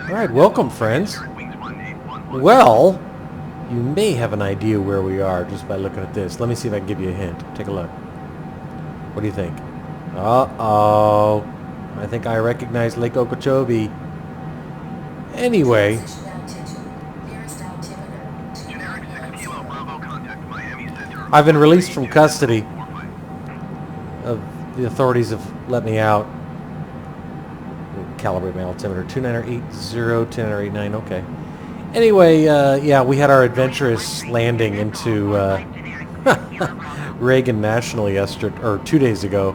Alright, welcome friends. Well, you may have an idea where we are just by looking at this. Let me see if I can give you a hint. Take a look. What do you think? Uh-oh. I think I recognize Lake Okeechobee. Anyway. I've been released from custody. The authorities have let me out. Calibrate my altimeter. 2980, 1089, okay. Anyway, yeah, we had our adventurous landing into Reagan National yesterday, or 2 days ago.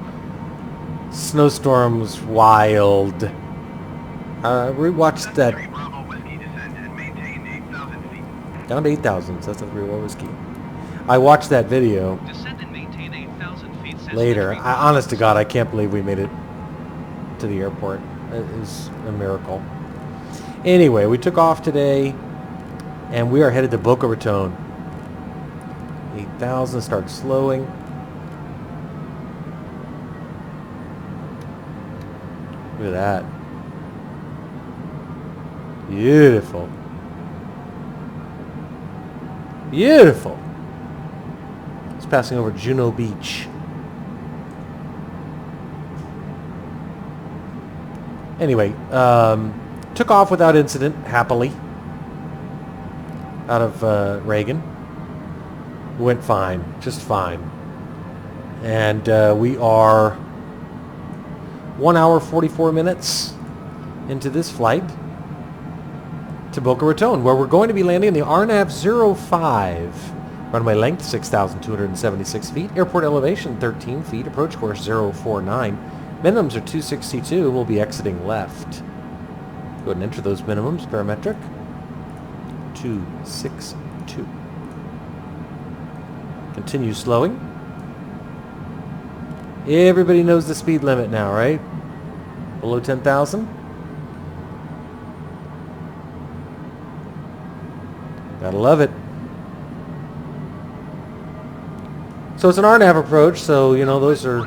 Snowstorm was wild. We watched that. Down to 8,000, so that's a 3-1 whiskey. I watched that video later. Honest to God, I can't believe we made it to the airport. It is a miracle. Anyway, we took off today, and we are headed to Boca Raton. 8,000, start slowing. Look at that. Beautiful. Beautiful. It's passing over Juno Beach. Anyway, took off without incident, happily, out of Reagan. Went fine, just fine. And we are 1 hour 44 minutes into this flight to Boca Raton, where we're going to be landing in the RNAV 05. Runway length 6,276 feet. Airport elevation 13 feet. Approach course 049. Minimums are 262. We'll be exiting left. Go ahead and enter those minimums. Barometric 262. Continue slowing. Everybody knows the speed limit now, right? Below 10,000. Gotta love it. So it's an RNAV approach, so, you know, those are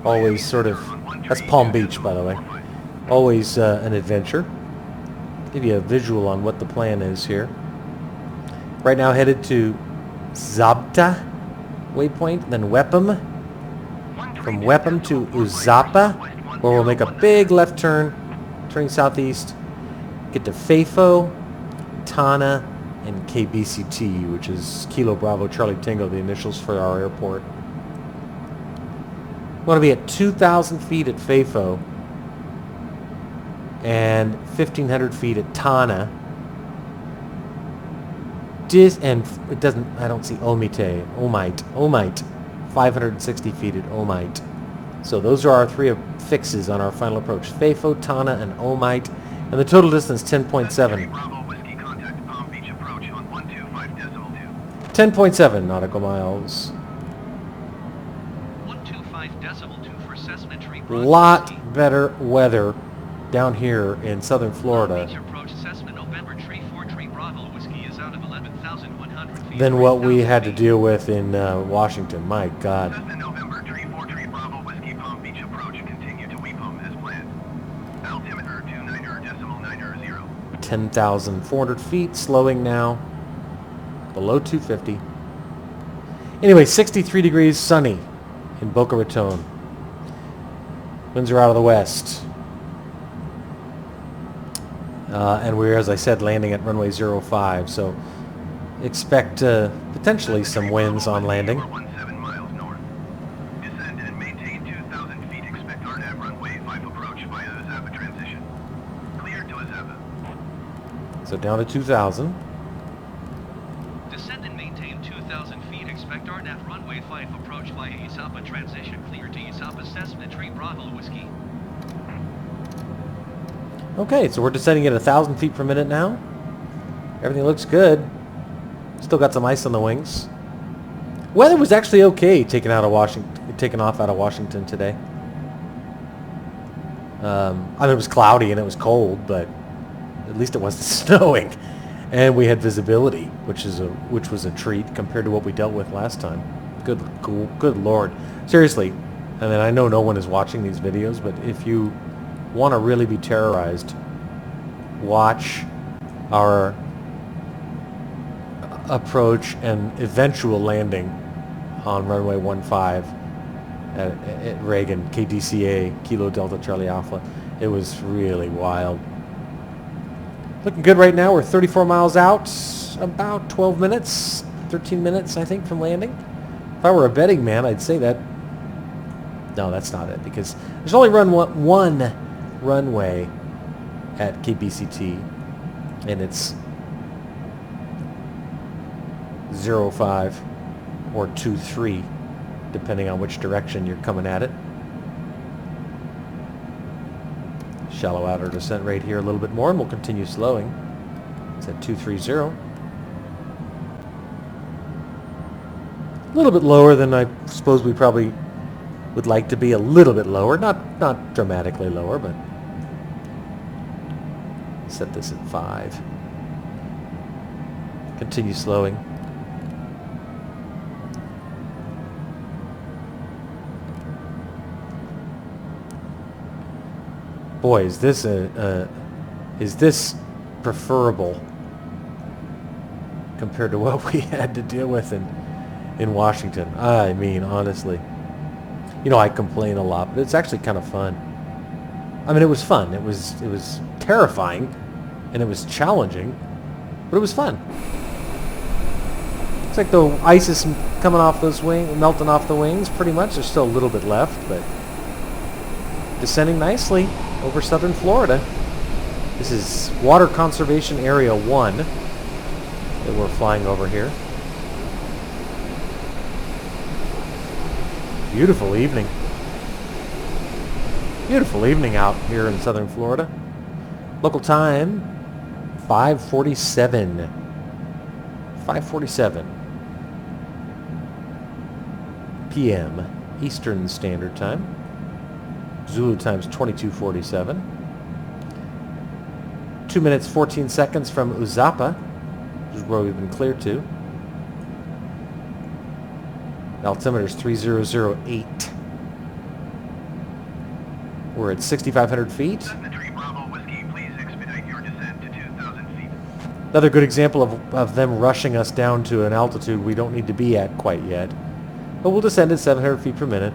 always sort of... That's Palm Beach, by the way. Always an adventure. Give you a visual on what the plan is here. Right now headed to Zabta waypoint, then Wepum. From Wepum to Uzapa, where we'll make a big left turn, turning southeast. Get to Fafo, Tana, and KBCT, which is Kilo Bravo Charlie Tango, the initials for our airport. We want to be at 2,000 feet at Fafo and 1,500 feet at Tana. And it doesn't, I don't see Omite, 560 feet at Omite. So those are our three fixes on our final approach. Fafo, Tana, and Omite. And the total distance, 10.7. 10.7 nautical miles. 125.2 for Cessna Tree. Lot better weather down here in southern Florida than what we had to deal with in Washington. My God. 10,400 feet, slowing now. Below 250. Anyway, 63 degrees, sunny in Boca Raton. Winds are out of the west. And we're, as I said, landing at runway 05, so expect potentially some winds on landing. So down to 2,000. Descend and maintain 2,000 feet. Expect RNAV runway 5 approach via Isapa transition. Clear to Isapa Cessna Tree Bravo Whiskey. Okay, so we're descending at 1,000 feet per minute now. Everything looks good. Still got some ice on the wings. Weather was actually okay taking off out of Washington today. I mean, it was cloudy and it was cold, but at least it wasn't snowing, and we had visibility, which was a treat compared to what we dealt with last time. Good Lord, seriously. I mean, I know no one is watching these videos, but if you want to really be terrorized watch our approach and eventual landing on runway 15 at Reagan, KDCA, Kilo Delta Charlie Alpha. It was really wild. Looking good right now. We're 34 miles out, about 12 minutes, 13 minutes, I think, from landing. If I were a betting man, I'd say that. No, that's not it, because there's only one runway at KBCT, and it's 05 or 23, depending on which direction you're coming at it. Shallow out our descent rate here a little bit more, and we'll continue slowing. It's at 230. A little bit lower than I suppose we probably would like to be. A little bit lower, not dramatically lower, but set this at 5. Continue slowing. Boy, is this preferable compared to what we had to deal with in Washington? I mean, honestly, you know, I complain a lot, but it's actually kind of fun. I mean, it was fun. It was terrifying, and it was challenging, but it was fun. It's like the ice is coming off those wings, melting off the wings, pretty much. There's still a little bit left, but descending nicely over southern Florida. This is Water Conservation Area 1 that we're flying over here. Beautiful evening. Beautiful evening out here in southern Florida. Local time, 5:47. 5:47 p.m. Eastern Standard Time. Zulu time's 22:47. 2 minutes 14 seconds from Uzapa, which is where we've been cleared to. Altimeter's 3008. We're at 6,500 feet. Another good example of them rushing us down to an altitude we don't need to be at quite yet. But we'll descend at 700 feet per minute.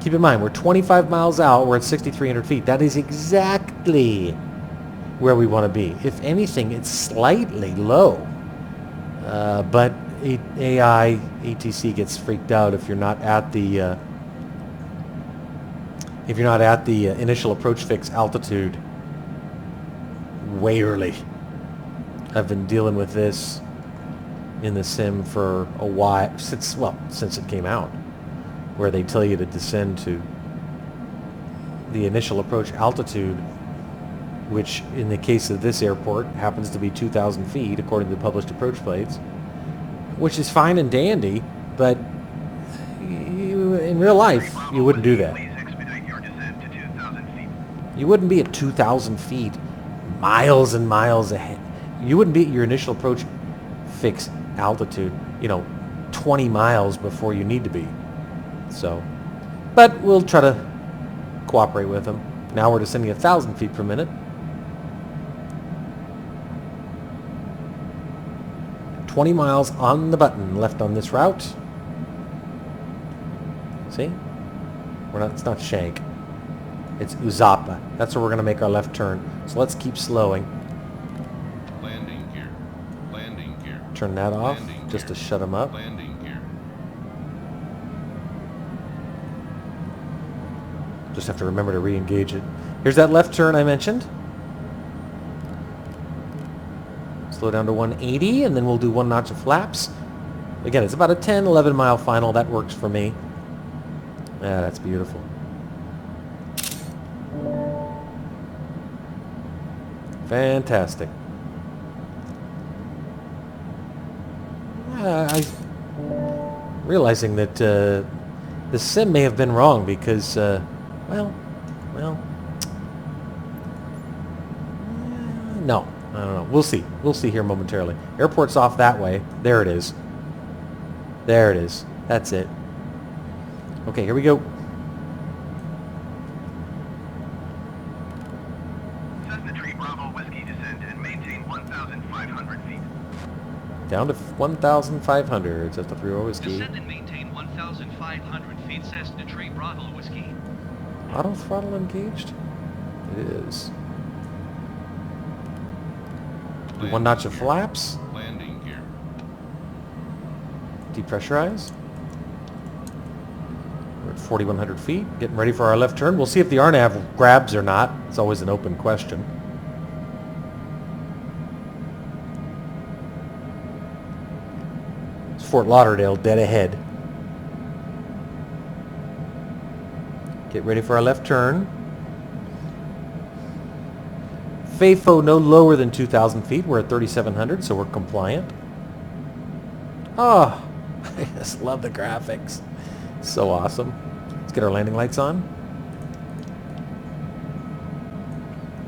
Keep in mind, we're 25 miles out, we're at 6,300 feet. That is exactly where we want to be. If anything, it's slightly low. But AI, ATC gets freaked out if you're not at the initial approach fix altitude way early. I've been dealing with this in the sim for a while, since it came out, where they tell you to descend to the initial approach altitude, which in the case of this airport happens to be 2,000 feet according to the published approach plates, which is fine and dandy, but in real life you wouldn't do that. You wouldn't be at 2,000 feet miles and miles ahead. You wouldn't be at your initial approach fix altitude, 20 miles before you need to be. So, but we'll try to cooperate with them. Now we're descending 1,000 feet per minute. 20 miles on the button left on this route. See? It's not Shank. It's Uzapa. That's where we're going to make our left turn. So let's keep slowing. Landing gear. Landing gear. Turn that off Landing just gear. to shut them up. Landing gear. Just have to remember to re-engage it. Here's that left turn I mentioned. Slow down to 180, and then we'll do 1 notch of flaps. Again, it's about a 10, 11 mile final. That works for me. Yeah, that's beautiful. Fantastic. Realizing that the sim may have been wrong because, no, I don't know. We'll see. We'll see here momentarily. Airport's off that way. There it is. There it is. That's it. Okay, here we go. Cessna Tree Bravo Whiskey, descend and maintain 1,500 feet. Down to 1,500. That's the freeway whiskey. Descend and maintain 1,500 feet, Cessna Tree Bravo Whiskey. Auto throttle engaged? It is. Landing One notch of gear. flaps. Landing gear. Depressurize. We're at 4,100 feet. Getting ready for our left turn. We'll see if the RNAV grabs or not. It's always an open question. It's Fort Lauderdale dead ahead. Get ready for our left turn. FAFO no lower than 2,000 feet. We're at 3,700, so we're compliant. Oh, I just love the graphics. So awesome. Let's get our landing lights on.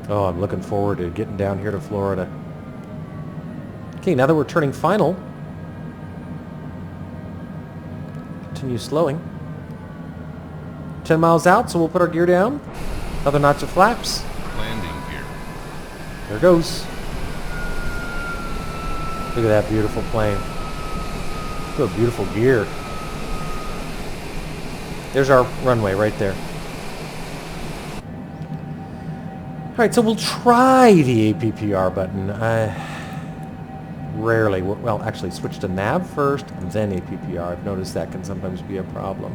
Oh, I'm looking forward to getting down here to Florida. Okay, now that we're turning final, continue slowing. 10 miles out, so we'll put our gear down. Another notch of flaps. Landing gear. There it goes. Look at that beautiful plane. Look at beautiful gear. There's our runway right there. Alright, so we'll try the APPR button. Rarely. Well, actually, switch to nav first and then APPR. I've noticed that can sometimes be a problem.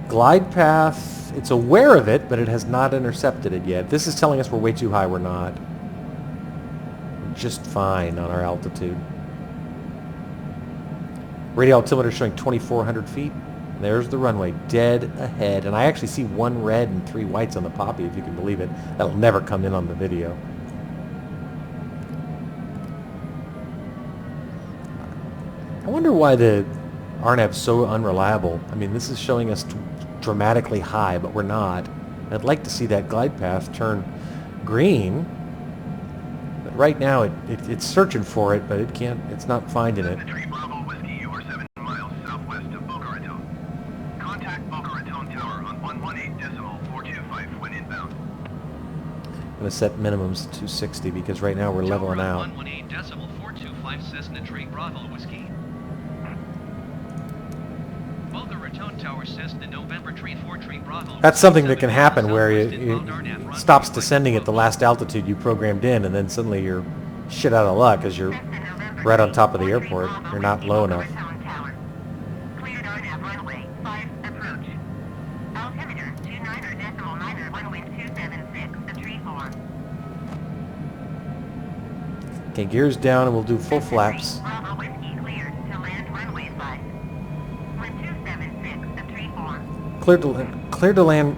Glide path, it's aware of it, but it has not intercepted it yet. This is telling us we're way too high. We're not. We're just fine on our altitude. Radio altimeter showing 2,400 feet. There's the runway, dead ahead. And I actually see one red and three whites on the poppy, if you can believe it. That'll never come in on the video. I wonder why the RNAV's so unreliable. I mean, this is showing us dramatically high, but we're not. I'd like to see that glide path turn green. But right now, it's searching for it, but it can't. It's not finding it. Tree Bravo Whiskey, you are 7 miles southwest of Boca Raton. Contact Boca Raton Tower on 118.425 when inbound. I'm going to set minimums to 260 because right now we're leveling out. 118.425 Cessna Tree Bravo Whiskey. Boca Raton Tower, Cessna November Tree 4 Tree Bravo. That's something that can happen where it stops descending at the last altitude you programmed in, and then suddenly you're shit out of luck as you're right on top of the airport. You're not low enough. Cleared RNAV runway 5 approach. Altimeter 29.9, wind 276, a tree 4. Okay, gears down and we'll do full flaps. Bravo Whiskey cleared to land runway 5. Wind 276, a tree 4. Cleared to land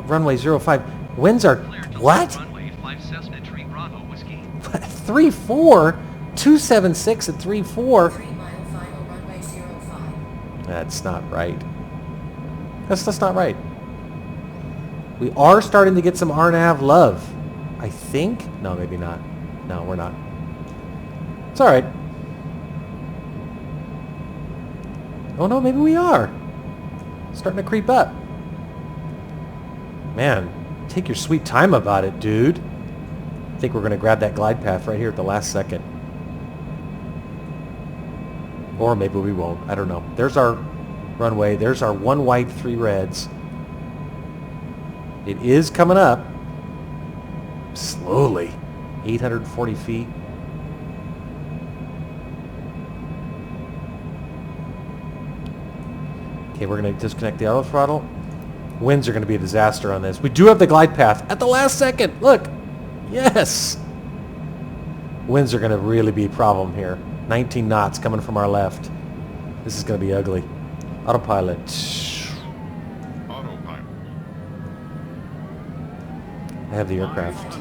runway 05. Winds are what? Runway 5 Cessna Tree Bravo Whiskey. 3-4? 276 at 3-4? 3 mile final runway 05. That's not right. That's not right. We are starting to get some RNAV love. I think? No, maybe not. No, we're not. It's alright. Oh no, maybe we are. Starting to creep up. Man, take your sweet time about it, dude. I think we're going to grab that glide path right here at the last second. Or maybe we won't. I don't know. There's our runway. There's our 1 white, 3 reds. It is coming up. Slowly. 840 feet. Okay, we're going to disconnect the auto throttle. Winds are going to be a disaster on this. We do have the glide path at the last second. Look. Yes. Winds are going to really be a problem here. 19 knots coming from our left. This is going to be ugly. Autopilot. Autopilot. I have the aircraft.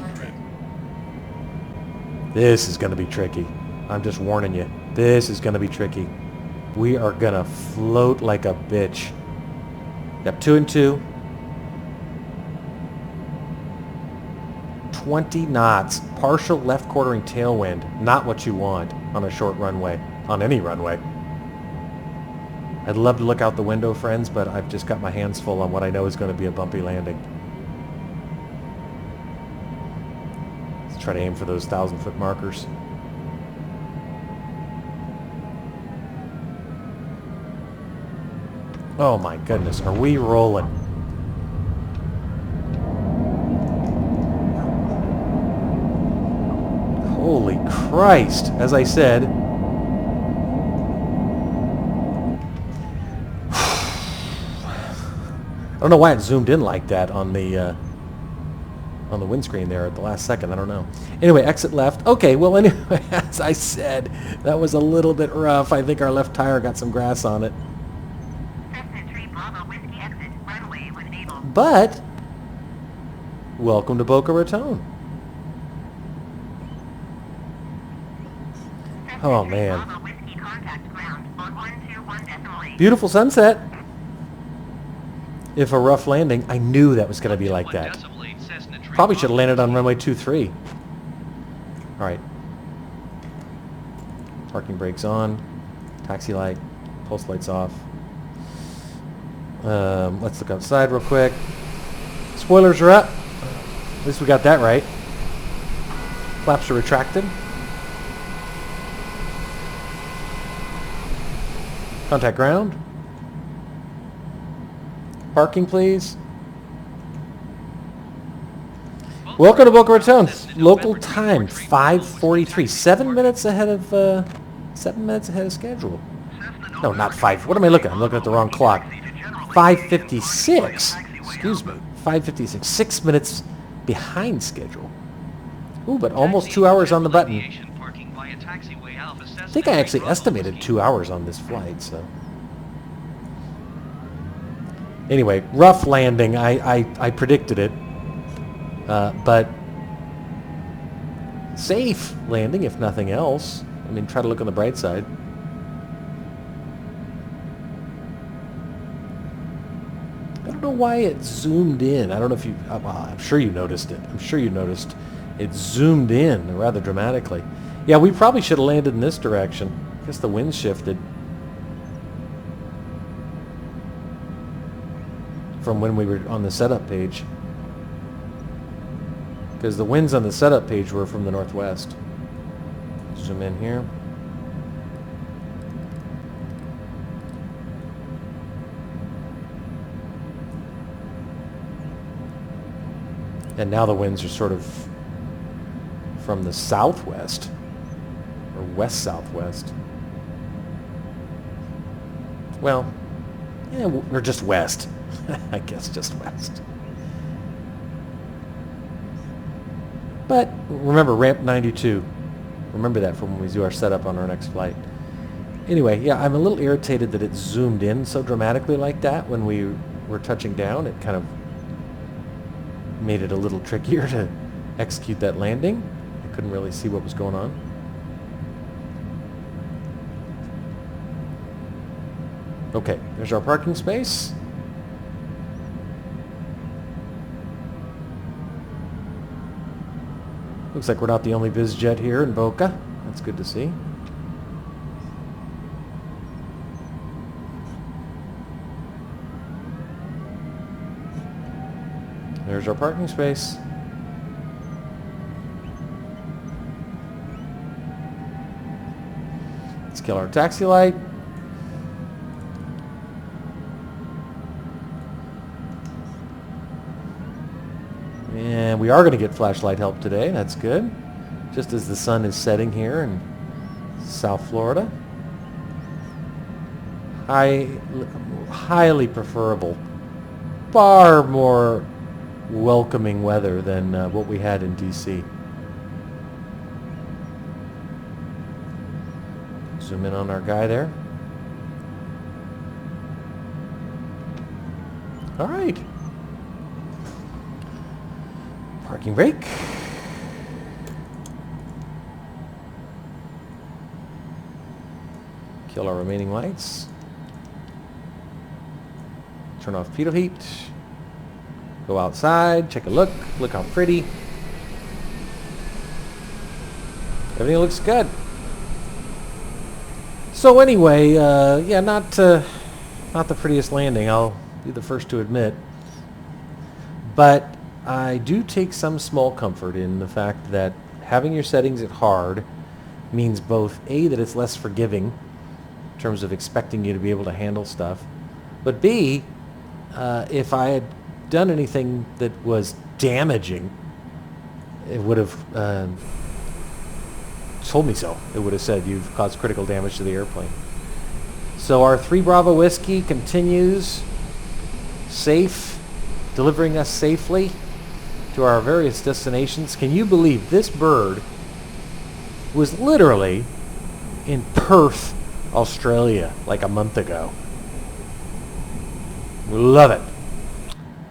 This is going to be tricky. I'm just warning you. This is going to be tricky. We are going to float like a bitch. Got 2 and 2. 20 knots. Partial left quartering tailwind. Not what you want on a short runway. On any runway. I'd love to look out the window, friends, but I've just got my hands full on what I know is going to be a bumpy landing. Let's try to aim for those 1,000-foot markers. Oh my goodness, are we rolling? Holy Christ, as I said. I don't know why it zoomed in like that on the windscreen there at the last second. I don't know. Anyway, exit left. Okay, well, anyway, as I said, that was a little bit rough. I think our left tire got some grass on it. But, welcome to Boca Raton. Oh, man. Beautiful sunset. If a rough landing, I knew that was going to be like that. Probably should have landed on runway 23. All right. Parking brakes on. Taxi light. Pulse lights off. Let's look outside real quick. Spoilers are up. At least we got that right. Flaps are retracted. Contact ground. Parking, please. Welcome to Boca Raton. Local time 5:43. 7 minutes ahead of 7 minutes ahead of schedule. No, not 5. What am I looking at? I'm looking at the wrong clock. 5:56. Excuse me. 5:56. 6 minutes behind schedule. Ooh, but almost 2 hours on the button. I think I actually estimated 2 hours on this flight, so. Anyway, rough landing. I predicted it. But safe landing, if nothing else. I mean, try to look on the bright side. I don't know why it zoomed in. I don't know if you... well, I'm sure you noticed it. I'm sure you noticed it zoomed in rather dramatically. Yeah, we probably should have landed in this direction. I guess the wind shifted from when we were on the setup page. Because the winds on the setup page were from the northwest. Zoom in here. And now the winds are sort of from the southwest, or west-southwest. Well, yeah, or just west. I guess just west. But remember, ramp 92. Remember that from when we do our setup on our next flight. Anyway, yeah, I'm a little irritated that it zoomed in so dramatically like that when we were touching down. It kind of made it a little trickier to execute that landing. I couldn't really see what was going on. Okay, there's our parking space. Looks like we're not the only biz jet here in Boca. That's good to see. There's our parking space. Let's kill our taxi light. And we are going to get flashlight help today. That's good. Just as the sun is setting here in South Florida. Highly preferable. Far more welcoming weather than what we had in DC. Zoom in on our guy there. All right. Parking brake. Kill our remaining lights. Turn off pitot heat. Go outside, take a look. Look how pretty. Everything looks good. So anyway, yeah, not Not the prettiest landing, I'll be the first to admit. But I do take some small comfort in the fact that having your settings at hard means both A, that it's less forgiving in terms of expecting you to be able to handle stuff, but B, if I had done anything that was damaging, it would have told me so. It would have said you've caused critical damage to the airplane. So our 3 Bravo Whiskey continues safe, delivering us safely to our various destinations. Can you believe this bird was literally in Perth, Australia, like a month ago? Love it.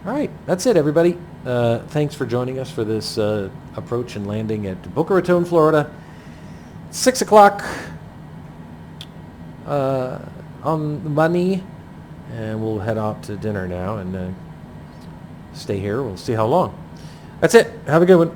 All right, that's it, everybody. Thanks for joining us for this approach and landing at Boca Raton, Florida. 6 o'clock on the money, and we'll head out to dinner now and stay here. We'll see how long. That's it. Have a good one.